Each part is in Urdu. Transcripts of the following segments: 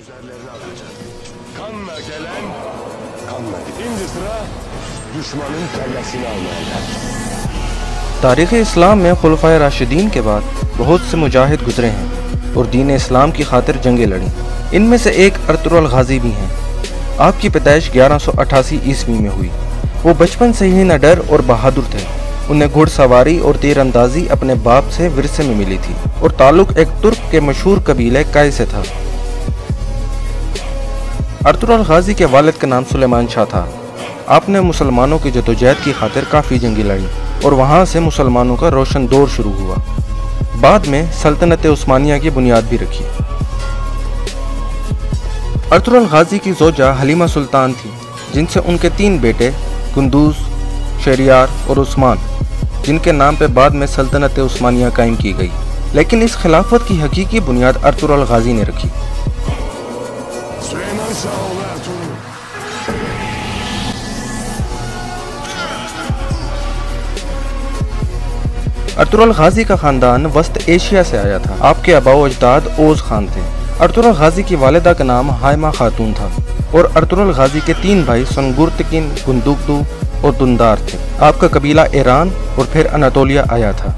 üzerlerine alacak. Kanla gelen, kanla giden. Şimdi sıra düşmanın kellesini almaya geldi. تاریخ اسلام میں خلفائے راشدین کے بعد بہت سے مجاہد گزرے ہیں اور دین اسلام کی خاطر جنگیں لڑیں۔ ان میں سے ایک ارطغرل غازی بھی ہیں۔ آپ کی پیدائش 1188 عیسوی میں ہوئی۔ وہ بچپن سے ہی نڈر اور بہادر تھے۔ انہیں گھڑ سواری اور تیر اندازی اپنے باپ سے ورثے میں ملی تھی اور تعلق ایک ترک کے مشہور قبیلے کائے سے تھا۔ ارطغرل غازی کے والد کا نام سلیمان شاہ تھا۔ آپ نے مسلمانوں کی جدوجہد کی خاطر کافی جنگیں لڑیں اور وہاں سے مسلمانوں کا روشن دور شروع ہوا۔ بعد میں سلطنت عثمانیہ کی بنیاد بھی رکھی۔ ارطغرل غازی کی زوجہ حلیمہ سلطان تھی، جن سے ان کے 3 بیٹے قندوز، شہریار اور عثمان، جن کے نام پہ بعد میں سلطنت عثمانیہ قائم کی گئی، لیکن اس خلافت کی حقیقی بنیاد ارطغرل غازی نے رکھی۔ ارطغرل غازی کا خاندان وسط ایشیا سے آیا تھا۔ آپ کے آباء و اجداد اوز خان تھے۔ ارطغرل غازی کی والدہ کا نام ہائمہ خاتون تھا اور ارطغرل غازی کے 3 بھائی سنگورتکن، گندوکدو اور دندار تھے۔ آپ کا قبیلہ ایران اور پھر اناتولیہ آیا تھا۔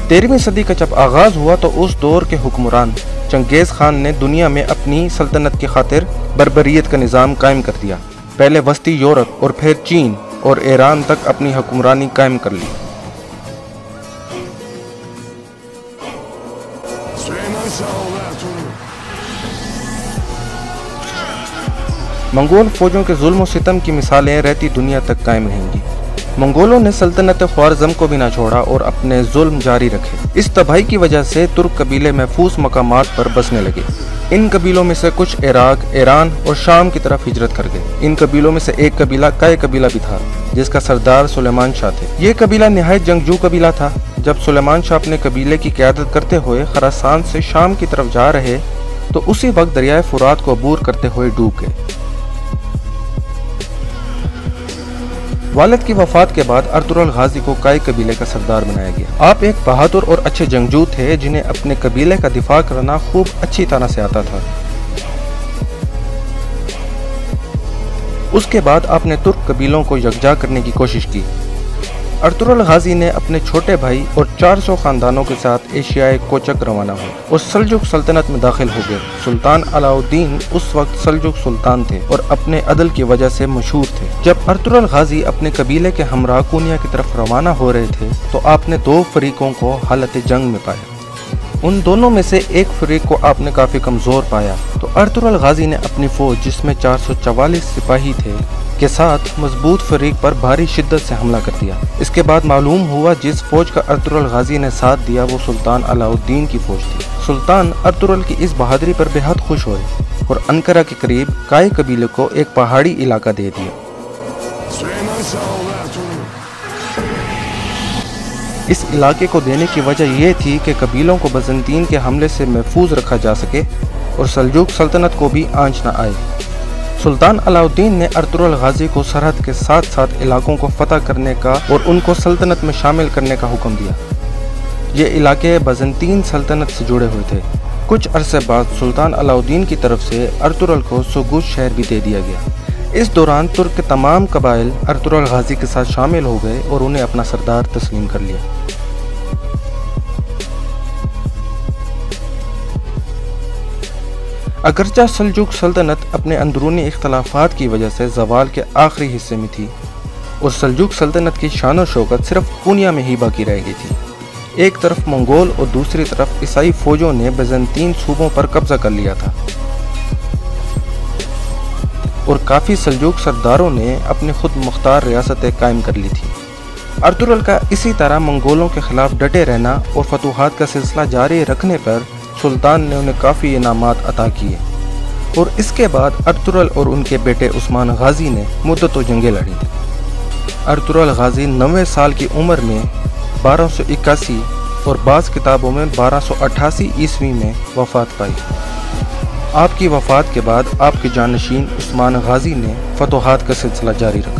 13ویں صدی کا جب آغاز ہوا تو اس دور کے حکمران چنگیز خان نے دنیا میں اپنی سلطنت کی خاطر بربریت کا نظام قائم کر دیا۔ پہلے وسطی یورپ اور پھر چین اور ایران تک اپنی حکمرانی قائم کر لی۔ منگول فوجوں کے ظلم و ستم کی مثالیں رہتی دنیا تک قائم رہیں گی۔ منگولوں نے سلطنت خوارزم کو بھی نہ چھوڑا اور اپنے ظلم جاری رکھے۔ اس تباہی کی وجہ سے ترک قبیلے محفوظ مقامات پر بسنے لگے۔ ان قبیلوں میں سے کچھ عراق، ایران اور شام کی طرف ہجرت کر گئے۔ ان قبیلوں میں سے ایک قبیلہ کائے قبیلہ بھی تھا، جس کا سردار سلیمان شاہ تھے۔ یہ قبیلہ نہایت جنگجو قبیلہ تھا۔ جب سلیمان شاہ اپنے قبیلے کی قیادت کرتے ہوئے خراسان سے شام کی طرف جا رہے تو اسی وقت دریائے فرات کو عبور کرتے ہوئے ڈوب گئے۔ والد کی وفات کے بعد ارطغرل غازی کو کائے قبیلے کا سردار بنایا گیا۔ آپ ایک بہادر اور اچھے جنگجو تھے جنہیں اپنے قبیلے کا دفاع کرنا خوب اچھی طرح سے آتا تھا۔ اس کے بعد آپ نے ترک قبیلوں کو یکجا کرنے کی کوشش کی۔ ارطغرل غازی نے اپنے چھوٹے بھائی اور 400 خاندانوں کے ساتھ ایشیائے کوچک روانہ ہوئے اور سلجوق سلطنت میں داخل ہو گئے۔ سلطان علاء الدین اس وقت سلجوق سلطان تھے اور اپنے عدل کی وجہ سے مشہور تھے۔ جب ارطغرل غازی اپنے قبیلے کے ہمراہ کونیا کی طرف روانہ ہو رہے تھے تو آپ نے 2 فریقوں کو حالت جنگ میں پایا۔ ان دونوں میں سے ایک فریق کو آپ نے کافی کمزور پایا تو ارطغرل غازی نے اپنی فوج، جس میں 444 سپاہی تھے، کے ساتھ مضبوط فریق پر بھاری شدت سے حملہ کر دیا۔ اس کے بعد معلوم ہوا جس فوج کا ارطغرل غازی نے ساتھ دیا وہ سلطان علاء الدین کی فوج تھی۔ سلطان ارطغرل کی اس بہادری پر بے حد خوش ہوئے اور انقرہ کے قریب کائے قبیلے کو ایک پہاڑی علاقہ دے دیا۔ اس علاقے کو دینے کی وجہ یہ تھی کہ قبیلوں کو بزنطین کے حملے سے محفوظ رکھا جا سکے اور سلجوق سلطنت کو بھی آنچ نہ آئے۔ سلطان علاء الدین نے ارطغرل غازی کو سرحد کے ساتھ ساتھ علاقوں کو فتح کرنے کا اور ان کو سلطنت میں شامل کرنے کا حکم دیا۔ یہ علاقے بزنطین سلطنت سے جڑے ہوئے تھے۔ کچھ عرصے بعد سلطان علاء الدین کی طرف سے ارطغرل کو سوگوت شہر بھی دے دیا گیا۔ اس دوران ترک کے تمام قبائل ارطغرل غازی کے ساتھ شامل ہو گئے اور انہیں اپنا سردار تسلیم کر لیا۔ اگرچہ سلجوق سلطنت اپنے اندرونی اختلافات کی وجہ سے زوال کے آخری حصے میں تھی اور سلجوق سلطنت کی شان و شوکت صرف کونیا میں ہی باقی رہ گئی تھی، ایک طرف منگول اور دوسری طرف عیسائی فوجوں نے بیزنطین صوبوں پر قبضہ کر لیا تھا اور کافی سلجوق سرداروں نے اپنی خود مختار ریاستیں قائم کر لی تھی۔ ارطغرل کا اسی طرح منگولوں کے خلاف ڈٹے رہنا اور فتوحات کا سلسلہ جاری رکھنے پر سلطان نے انہیں کافی انعامات عطا کیے اور اس کے بعد ارطغرل اور ان کے بیٹے عثمان غازی نے مدتوں جنگیں لڑیں۔ ارطغرل غازی 90 سال کی عمر میں 1281 اور بعض کتابوں میں 1288 عیسوی میں وفات پائی۔ آپ کی وفات کے بعد آپ کے جانشین عثمان غازی نے فتوحات کا سلسلہ جاری رکھا۔